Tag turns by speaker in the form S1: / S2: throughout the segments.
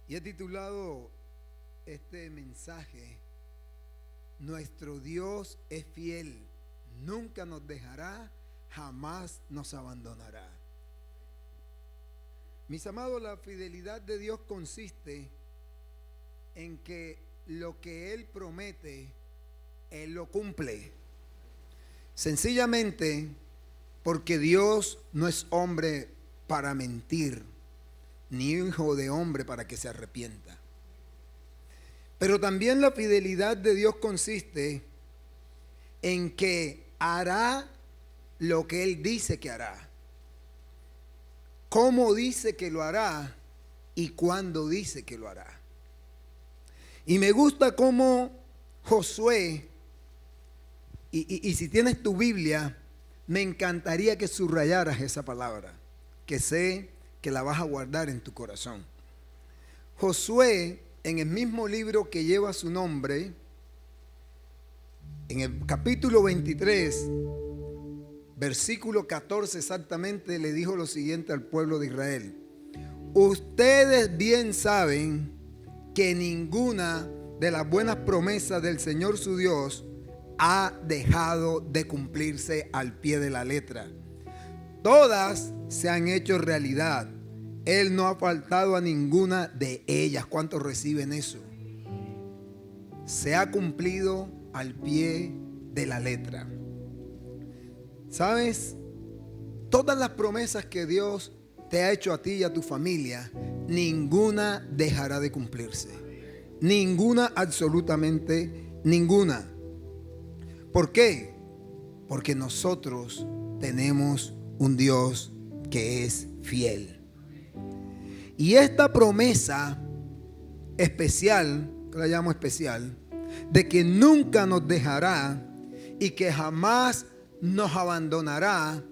S1: Y he titulado este mensaje: Nuestro Dios es fiel, nunca nos dejará, jamás nos abandonará. Mis amados, la fidelidad de Dios consiste en que lo que Él promete, Él lo cumple. Sencillamente porque Dios no es hombre para mentir, ni hijo de hombre para que se arrepienta. Pero también la fidelidad de Dios consiste en que hará lo que Él dice que hará, cómo dice que lo hará y cuándo dice que lo hará. Y me gusta cómo Josué, y si tienes tu Biblia, me encantaría que subrayaras esa palabra, que sé que la vas a guardar en tu corazón. Josué, en el mismo libro que lleva su nombre, en el capítulo 23, versículo 14 exactamente, le dijo lo siguiente al pueblo de Israel: ustedes bien saben que ninguna de las buenas promesas del Señor su Dios ha dejado de cumplirse al pie de la letra. Todas se han hecho realidad. Él no ha faltado a ninguna de ellas. ¿Cuántos reciben eso? Se ha cumplido al pie de la letra. ¿Sabes? Todas las promesas que Dios te ha hecho a ti y a tu familia, ninguna dejará de cumplirse. Ninguna, absolutamente ninguna. ¿Por qué? Porque nosotros tenemos un Dios que es fiel. Y esta promesa especial, que la llamo especial, de que nunca nos dejará y que jamás nos abandonará,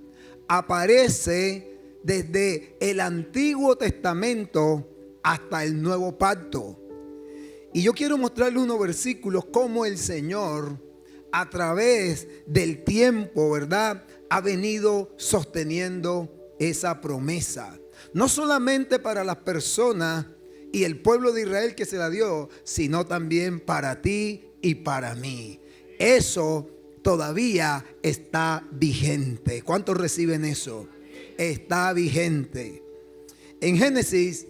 S1: aparece desde el Antiguo Testamento hasta el Nuevo Pacto. Y yo quiero mostrarle unos versículos cómo el Señor, a través del tiempo, ¿verdad?, ha venido sosteniendo esa promesa. No solamente para las personas y el pueblo de Israel que se la dio, sino también para ti y para mí. Eso todavía está vigente. ¿Cuántos reciben eso? Está vigente. En Génesis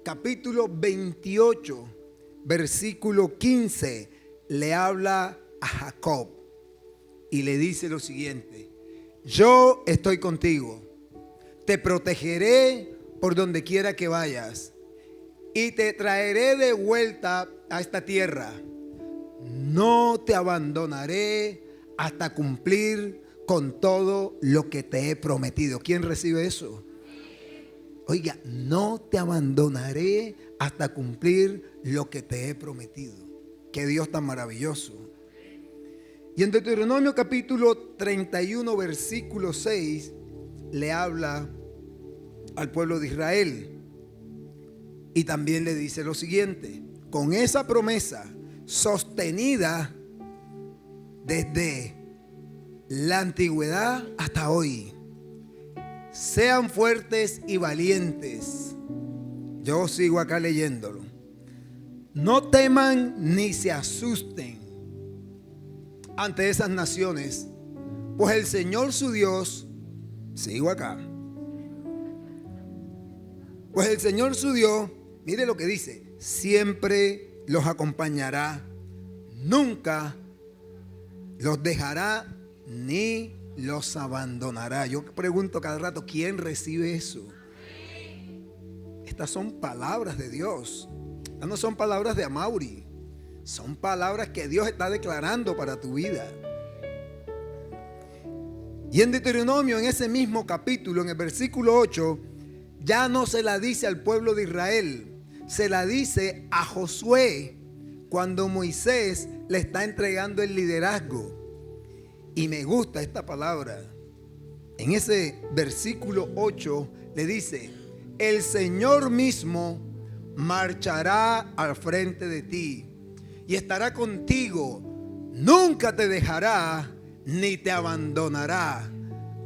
S1: capítulo 28, versículo 15, le habla a Jacob y le dice lo siguiente: yo estoy contigo, te protegeré por donde quiera que vayas y te traeré de vuelta a esta tierra. No te abandonaré hasta cumplir con todo lo que te he prometido. ¿Quién recibe eso? Oiga, no te abandonaré hasta cumplir lo que te he prometido. Qué Dios tan maravilloso. Y en Deuteronomio capítulo 31, versículo 6, le habla al pueblo de Israel y también le dice lo siguiente: con esa promesa sostenida desde la antigüedad hasta hoy, sean fuertes y valientes. Yo sigo acá leyéndolo. No teman ni se asusten ante esas naciones, pues el Señor su Dios, sigo acá, pues el Señor su Dios, mire lo que dice, siempre los acompañará, nunca los dejará ni los abandonará. Yo pregunto cada rato, ¿quién recibe eso? Estas son palabras de Dios. Estas no son palabras de Amaury. Son palabras que Dios está declarando para tu vida. Y en Deuteronomio, en ese mismo capítulo, en el versículo 8, ya no se la dice al pueblo de Israel, se la dice a Josué cuando Moisés le está entregando el liderazgo. Y me gusta esta palabra. En ese versículo 8 le dice: el Señor mismo marchará al frente de ti y estará contigo, nunca te dejará ni te abandonará.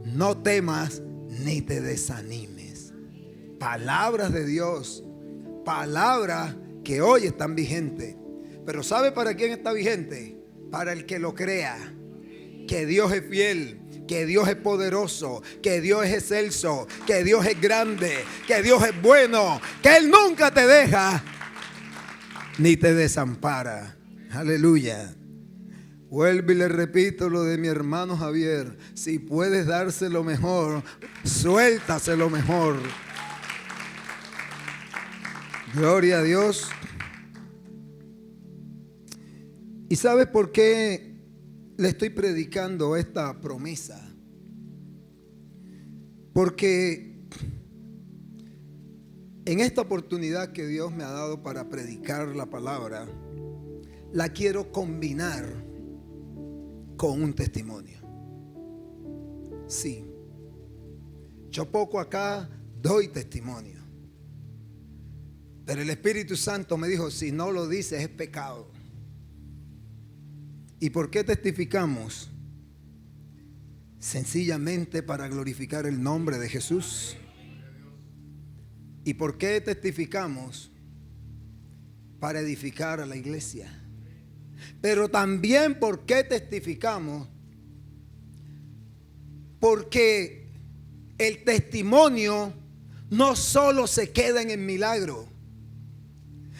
S1: No temas ni te desanimes. Palabras de Dios, Palabras que hoy están vigentes. Pero ¿sabe para quién está vigente? Para el que lo crea. Que Dios es fiel, que Dios es poderoso, que Dios es excelso, que Dios es grande, que Dios es bueno, que Él nunca te deja ni te desampara. Aleluya. Vuelvo y le repito lo de mi hermano Javier. Si puedes dárselo mejor, suéltaselo mejor. Gloria a Dios. ¿Y sabes por qué le estoy predicando esta promesa? Porque en esta oportunidad que Dios me ha dado para predicar la palabra, la quiero combinar con un testimonio. Sí, yo poco acá doy testimonio, pero el Espíritu Santo me dijo, si no lo dices es pecado. ¿Y por qué testificamos? Sencillamente para glorificar el nombre de Jesús. ¿Y por qué testificamos? Para edificar a la iglesia. Pero también ¿por qué testificamos? Porque el testimonio no solo se queda en el milagro,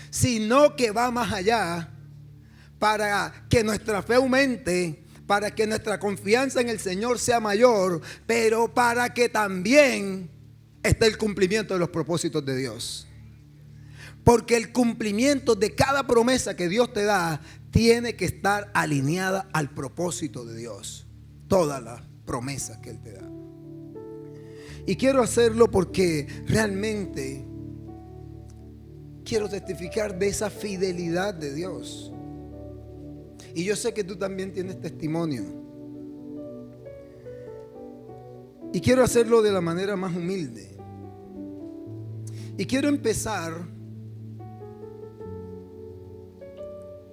S1: sino que va más allá para que nuestra fe aumente, para que nuestra confianza en el Señor sea mayor, pero para que también esté el cumplimiento de los propósitos de Dios. Porque el cumplimiento de cada promesa que Dios te da tiene que estar alineada al propósito de Dios. Todas las promesas que Él te da. Y quiero hacerlo porque realmente quiero testificar de esa fidelidad de Dios. Y yo sé que tú también tienes testimonio. Y quiero hacerlo de la manera más humilde. Y quiero empezar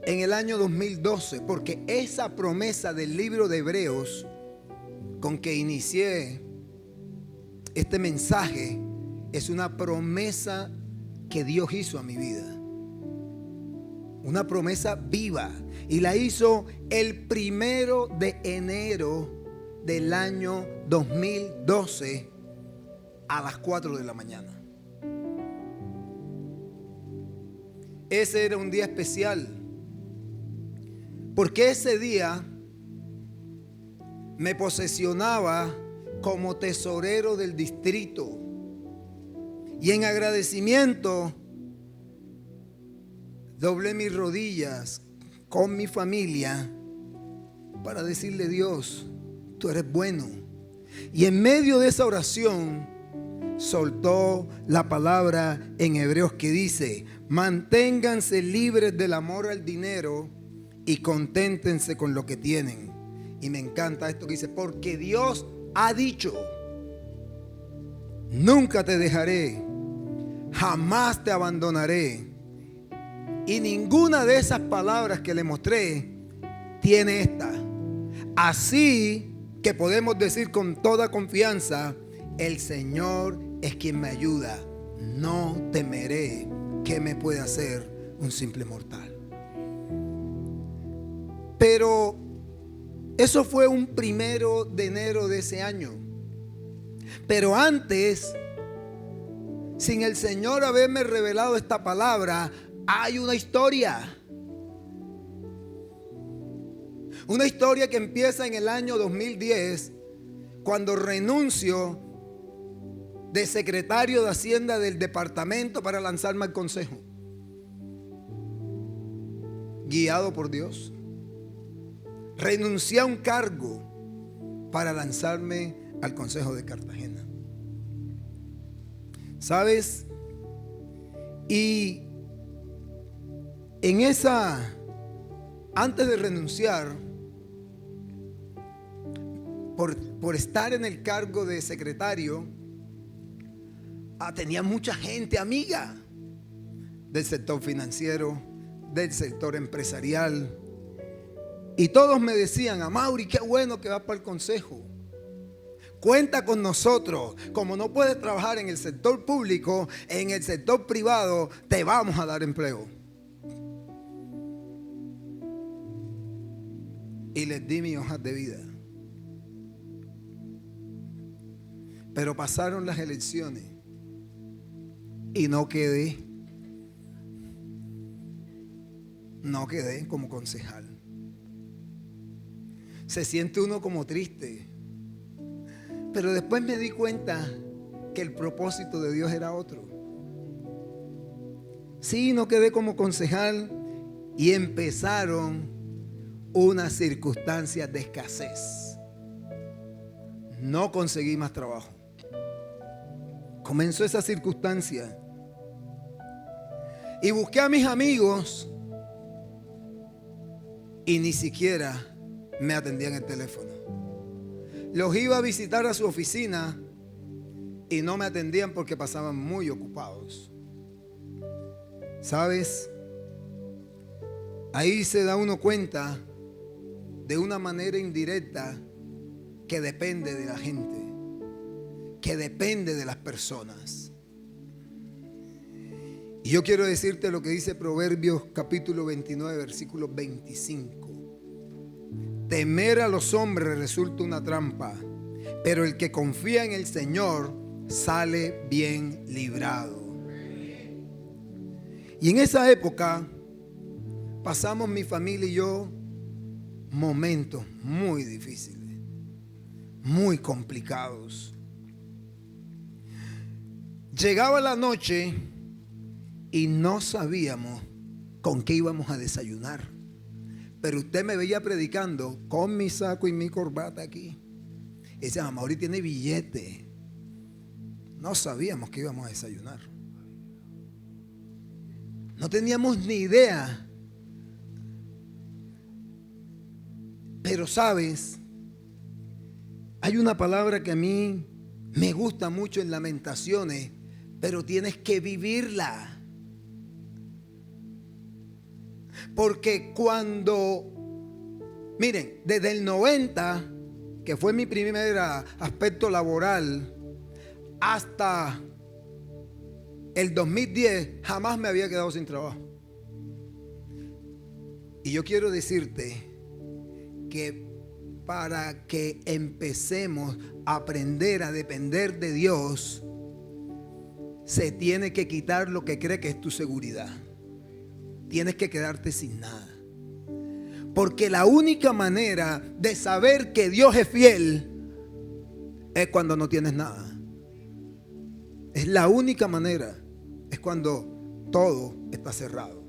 S1: en el año 2012, porque esa promesa del libro de Hebreos con que inicié este mensaje es una promesa que Dios hizo a mi vida. Una promesa viva. Y la hizo el 1 de enero del año 2012 a las 4 de la mañana. Ese era un día especial, porque ese día me posesionaba como tesorero del distrito. Y en agradecimiento doblé mis rodillas con mi familia para decirle: Dios, tú eres bueno. Y en medio de esa oración soltó la palabra en Hebreos que dice: manténganse libres del amor al dinero y conténtense con lo que tienen. Y me encanta esto que dice: porque Dios ha dicho, nunca te dejaré, jamás te abandonaré. Y ninguna de esas palabras que le mostré tiene esta. Así que podemos decir con toda confianza: el Señor es quien me ayuda, no temeré. ¿Qué me puede hacer un simple mortal? Pero eso fue un 1 de enero de ese año. Pero antes, sin el Señor haberme revelado esta palabra, hay una historia. Una historia que empieza en el año 2010, cuando renuncio de secretario de Hacienda del departamento para lanzarme al consejo. Guiado por Dios. Renuncié a un cargo para lanzarme al consejo de Cartagena. ¿Sabes? Y en antes de renunciar, por estar en el cargo de secretario, tenía mucha gente amiga del sector financiero, del sector empresarial, y todos me decían: Amaury, qué bueno que vas para el consejo. Cuenta con nosotros. Como no puedes trabajar en el sector público, en el sector privado te vamos a dar empleo. Y les di mi hoja de vida. Pero pasaron las elecciones y no quedé como concejal. Se siente uno como triste. Pero después me di cuenta que el propósito de Dios era otro. Sí, no quedé como concejal y empezaron unas circunstancias de escasez. No conseguí más trabajo. Comenzó esa circunstancia y busqué a mis amigos y ni siquiera me atendían el teléfono. Los iba a visitar a su oficina y no me atendían porque pasaban muy ocupados. ¿Sabes? Ahí se da uno cuenta de una manera indirecta que depende de la gente, que depende de las personas. Y yo quiero decirte lo que dice Proverbios capítulo 29, versículo 25. Temer a los hombres resulta una trampa, pero el que confía en el Señor sale bien librado. Y en esa época pasamos mi familia y yo momentos muy difíciles, muy complicados. Llegaba la noche y no sabíamos con qué íbamos a desayunar. Pero usted me veía predicando con mi saco y mi corbata aquí. Y decía, mamá, ahorita tiene billete. No sabíamos que íbamos a desayunar. No teníamos ni idea. Pero sabes, hay una palabra que a mí me gusta mucho en Lamentaciones, pero tienes que vivirla. Porque miren, desde el 90, que fue mi primer aspecto laboral, hasta el 2010, jamás me había quedado sin trabajo. Y yo quiero decirte que para que empecemos a aprender a depender de Dios, se tiene que quitar lo que cree que es tu seguridad. Tienes que quedarte sin nada. Porque la única manera de saber que Dios es fiel es cuando no tienes nada. Es la única manera. Es cuando todo está cerrado.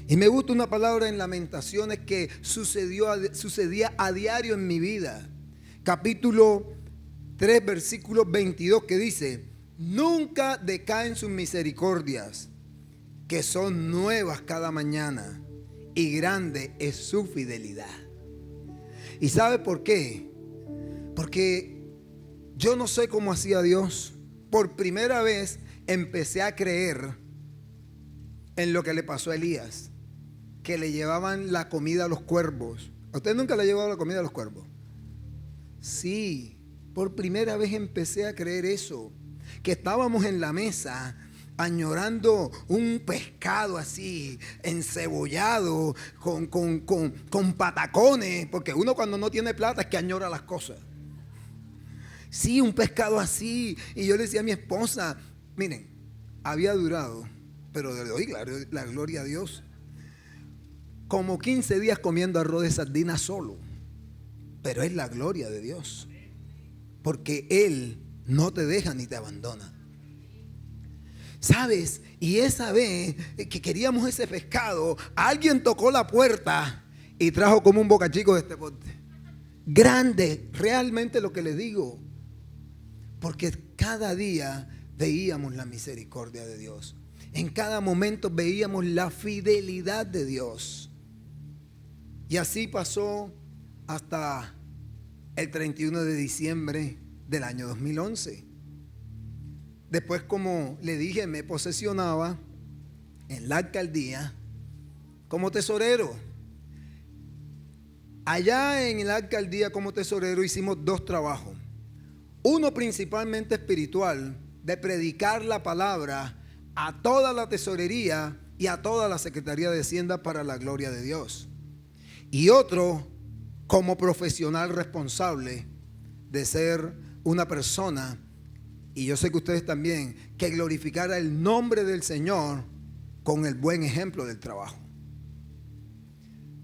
S1: Y me gusta una palabra en Lamentaciones que sucedía a diario en mi vida. Capítulo 3, versículo 22, que dice: nunca decaen sus misericordias, que son nuevas cada mañana, y grande es su fidelidad. ¿Y sabe por qué? Porque yo no sé cómo hacía Dios. Por primera vez empecé a creer en lo que le pasó a Elías, que le llevaban la comida a los cuervos. ¿A usted nunca le ha llevado la comida a los cuervos? Sí, por primera vez empecé a creer eso, que estábamos en la mesa añorando un pescado así, encebollado, con patacones, porque uno cuando no tiene plata es que añora las cosas. Sí, un pescado así. Y yo le decía a mi esposa, miren, había durado, pero le doy la gloria a Dios, como 15 días comiendo arroz de sardina solo. Pero es la gloria de Dios, porque Él no te deja ni te abandona. ¿Sabes? Y esa vez que queríamos ese pescado, alguien tocó la puerta y trajo como un bocachico de este porte. Grande, realmente lo que les digo. Porque cada día veíamos la misericordia de Dios. En cada momento veíamos la fidelidad de Dios. Y así pasó hasta el 31 de diciembre del año 2011. Después, como le dije, me posesionaba en la alcaldía como tesorero. Allá en la alcaldía como tesorero hicimos dos trabajos. Uno principalmente espiritual, de predicar la palabra a toda la tesorería y a toda la Secretaría de Hacienda para la gloria de Dios. Y otro como profesional responsable de ser una persona, y yo sé que ustedes también, que glorificara el nombre del Señor con el buen ejemplo del trabajo.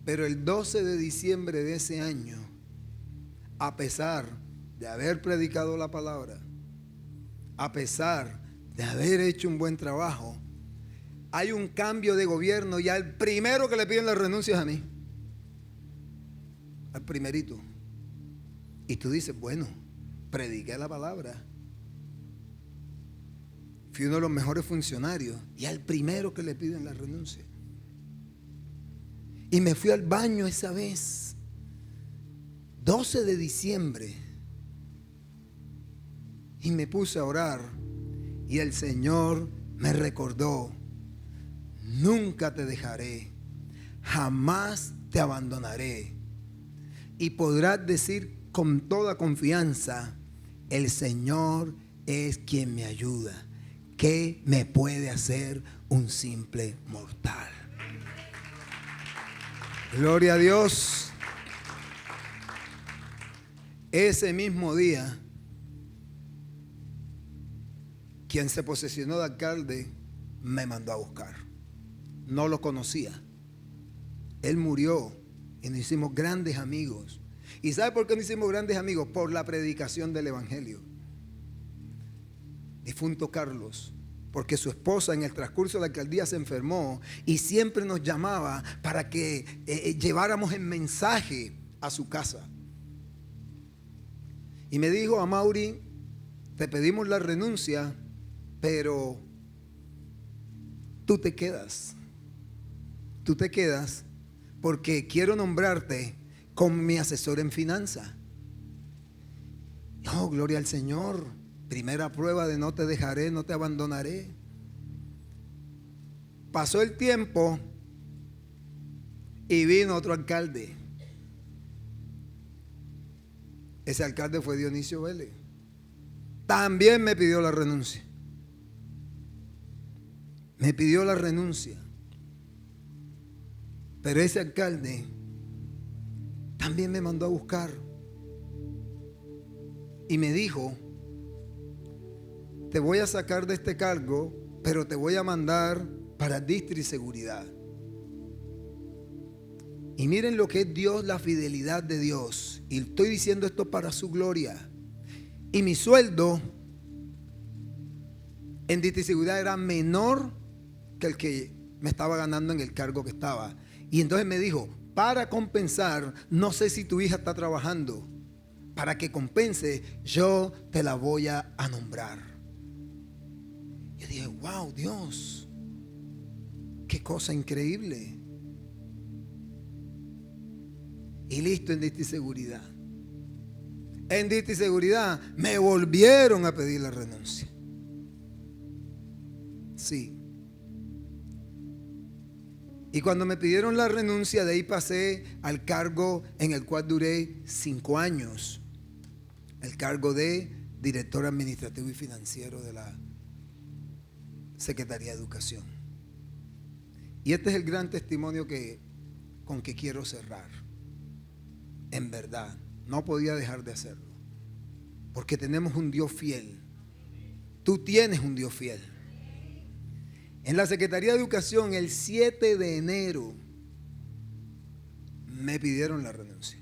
S1: Pero el 12 de diciembre de ese año, a pesar de haber predicado la palabra, a pesar de haber hecho un buen trabajo, hay un cambio de gobierno y al primero que le piden las renuncias a mí. Al primerito. Y tú dices, bueno, prediqué la palabra. Fui uno de los mejores funcionarios y al primero que le piden la renuncia. Y me fui al baño esa vez, 12 de diciembre, y me puse a orar y el Señor me recordó: nunca te dejaré, jamás te abandonaré. Y podrás decir con toda confianza: el Señor es quien me ayuda. ¿Qué me puede hacer un simple mortal? Gloria a Dios. Ese mismo día, quien se posesionó de alcalde me mandó a buscar. No lo conocía. Él murió y nos hicimos grandes amigos. ¿Y sabe por qué nos hicimos grandes amigos? Por la predicación del evangelio. Difunto Carlos, porque su esposa en el transcurso de la alcaldía se enfermó y siempre nos llamaba para que lleváramos el mensaje a su casa. Y me dijo: Amaury, te pedimos la renuncia, pero tú te quedas. Tú te quedas porque quiero nombrarte como mi asesor en finanzas. No, gloria al Señor. Primera prueba de no te dejaré, no te abandonaré. Pasó el tiempo y vino otro alcalde. Ese alcalde fue Dionisio Vélez. También me pidió la renuncia. Me pidió la renuncia. Pero ese alcalde también me mandó a buscar y me dijo: te voy a sacar de este cargo, pero te voy a mandar para District Seguridad. Y miren lo que es Dios, la fidelidad de Dios. Y estoy diciendo esto para su gloria. Y mi sueldo en District Seguridad era menor que el que me estaba ganando en el cargo que estaba. Y entonces me dijo: para compensar, no sé si tu hija está trabajando, para que compense, yo te la voy a nombrar. Yo dije: wow, Dios, qué cosa increíble. Y listo, en District Seguridad. En District Seguridad me volvieron a pedir la renuncia. Sí. Y cuando me pidieron la renuncia, de ahí pasé al cargo en el cual duré 5 años. El cargo de director administrativo y financiero de la Secretaría de Educación. Y este es el gran testimonio con que quiero cerrar. En verdad, no podía dejar de hacerlo. Porque tenemos un Dios fiel. Tú tienes un Dios fiel. En la Secretaría de Educación, el 7 de enero, me pidieron la renuncia.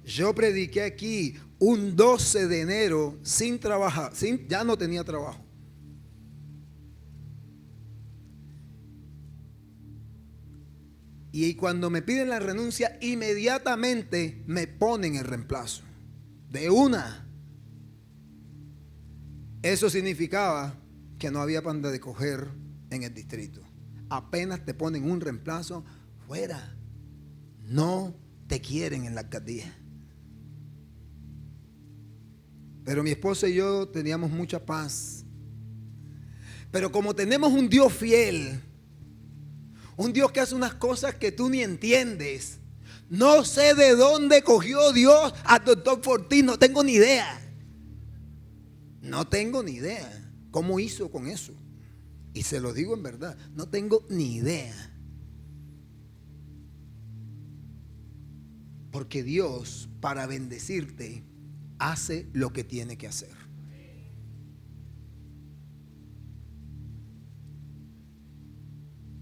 S1: Yo prediqué aquí un 12 de enero sin trabajar, ya no tenía trabajo. Y cuando me piden la renuncia, inmediatamente me ponen el reemplazo. De una. Eso significaba que no había pan de coger en el distrito. Apenas te ponen un reemplazo, fuera. No te quieren en la alcaldía. Pero mi esposa y yo teníamos mucha paz. Pero como tenemos un Dios fiel, un Dios que hace unas cosas que tú ni entiendes, No sé de dónde cogió Dios al doctor Fortín, no tengo ni idea. No tengo ni idea cómo hizo con eso. Y se lo digo en verdad, no tengo ni idea. Porque Dios, para bendecirte, hace lo que tiene que hacer.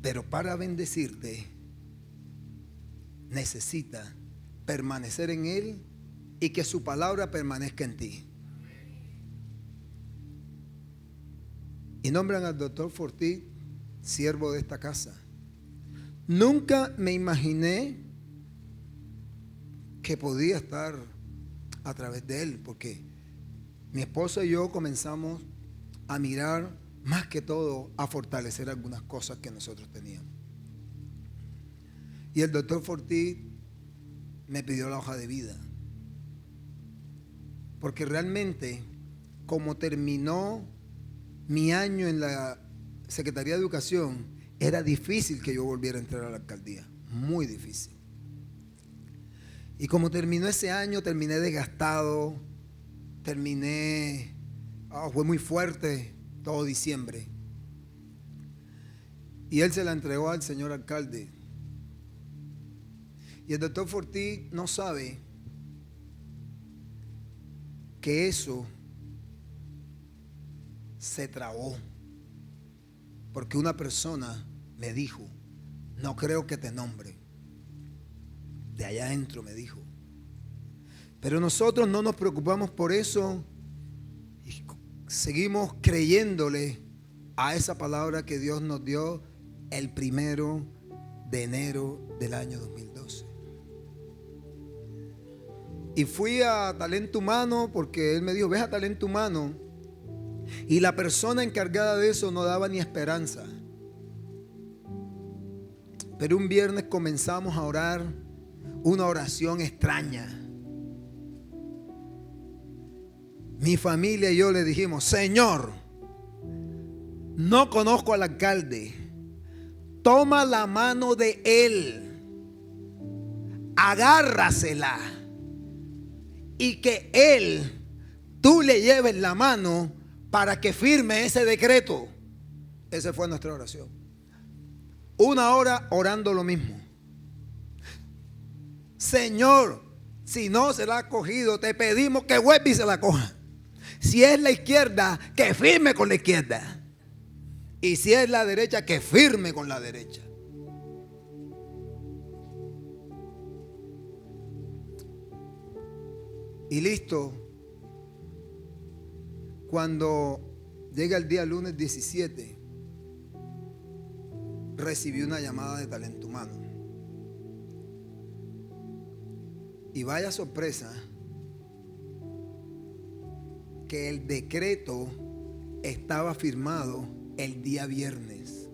S1: Pero para bendecirte, necesita permanecer en Él y que su palabra permanezca en ti. Y nombran al doctor Fortín siervo de esta casa. Nunca me imaginé que podía estar a través de él, porque mi esposa y yo comenzamos a mirar más que todo a fortalecer algunas cosas que nosotros teníamos. Y el doctor Fortín me pidió la hoja de vida, porque realmente, como terminó mi año en la Secretaría de Educación, era difícil que yo volviera a entrar a la alcaldía, muy difícil. Y como terminó ese año, terminé desgastado, fue muy fuerte todo diciembre. Y él se la entregó al señor alcalde. Y el doctor Fortín no sabe que eso se trabó, porque una persona me dijo: no creo que te nombre. De allá adentro me dijo. Pero nosotros no nos preocupamos por eso y seguimos creyéndole a esa palabra que Dios nos dio el 1 de enero del año 2012. Y fui a Talento Humano porque él me dijo: ves a Talento Humano. Y la persona encargada de eso no daba ni esperanza. Pero un viernes comenzamos a orar una oración extraña. Mi familia y yo le dijimos: Señor, no conozco al alcalde, toma la mano de él, agárrasela y que él, tú le lleves la mano para que firme ese decreto. Esa fue nuestra oración. 1 hora orando lo mismo. Señor, si no se la ha cogido, te pedimos que vuelva y se la coja. Si es la izquierda, que firme con la izquierda. Y si es la derecha, que firme con la derecha. Y listo. Cuando llega el día lunes 17, recibí una llamada de Talento Humano. Y vaya sorpresa, que el decreto estaba firmado el día viernes.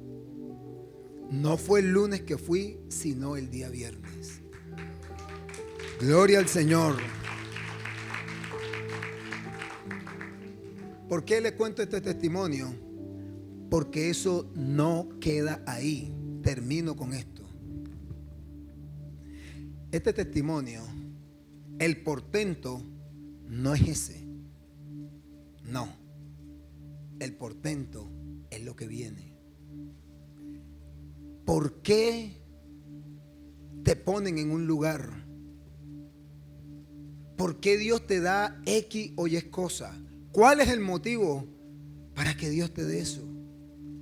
S1: No fue el lunes que fui, sino el día viernes. Gloria al Señor. ¿Por qué le cuento este testimonio? Porque eso no queda ahí. Termino con esto. Este testimonio, el portento no es ese. No. El portento es lo que viene. ¿Por qué te ponen en un lugar? ¿Por qué Dios te da X o Y cosa? ¿Cuál es el motivo para que Dios te dé eso?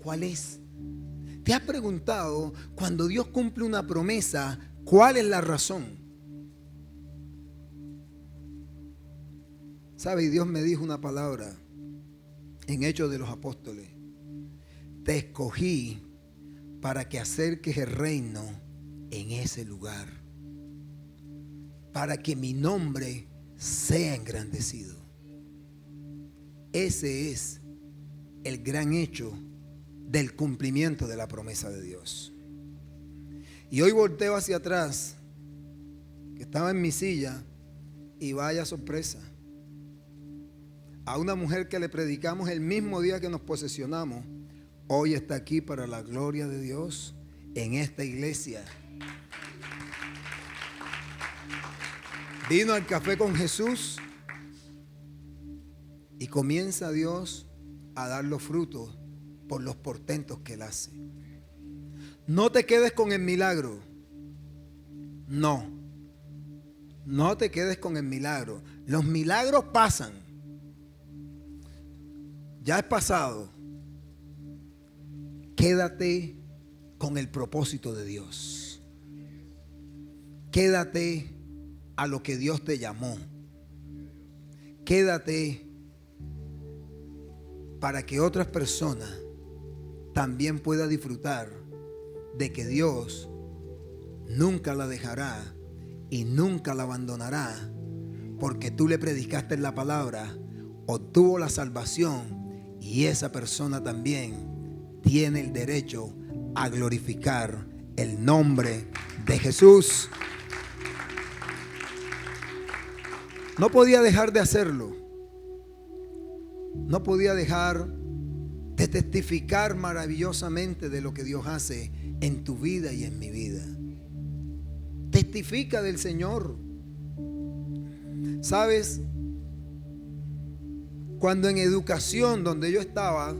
S1: ¿Cuál es? ¿Te has preguntado cuando Dios cumple una promesa, cuál es la razón? ¿Sabe? Dios me dijo una palabra en Hechos de los Apóstoles. Te escogí para que acerques el reino en ese lugar, para que mi nombre sea engrandecido. Ese es el gran hecho del cumplimiento de la promesa de Dios. Y hoy volteo hacia atrás, que estaba en mi silla, y vaya sorpresa. A una mujer que le predicamos el mismo día que nos posesionamos, hoy está aquí para la gloria de Dios en esta iglesia. vino al café con Jesús y comienza Dios a dar los frutos por los portentos que Él hace. No te quedes con el milagro. No te quedes con el milagro. Los milagros pasan. Ya es pasado. Quédate con el propósito de Dios. Quédate a lo que Dios te llamó. Quédate para que otras personas también puedan disfrutar de que Dios nunca la dejará y nunca la abandonará, porque tú le predicaste la palabra, obtuvo la salvación y esa persona también tiene el derecho a glorificar el nombre de Jesús. No podía dejar de hacerlo. No podía dejar de testificar maravillosamente de lo que Dios hace en tu vida y en mi vida. Testifica del Señor. ¿Sabes? Cuando en educación, donde yo estaba,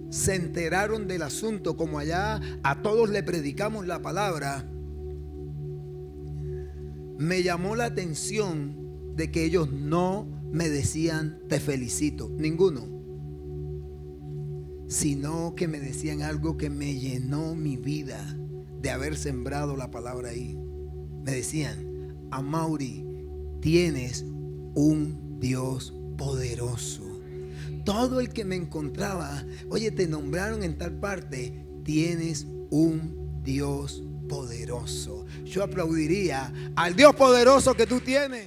S1: se enteraron del asunto, como allá a todos le predicamos la palabra, me llamó la atención de que ellos no me decían te felicito, ninguno, sino que me decían algo que me llenó mi vida de haber sembrado la palabra ahí. Me decían: Amaury, tienes un Dios poderoso. Todo el que me encontraba: oye, te nombraron en tal parte, tienes un Dios poderoso. Yo aplaudiría al Dios poderoso que tú tienes.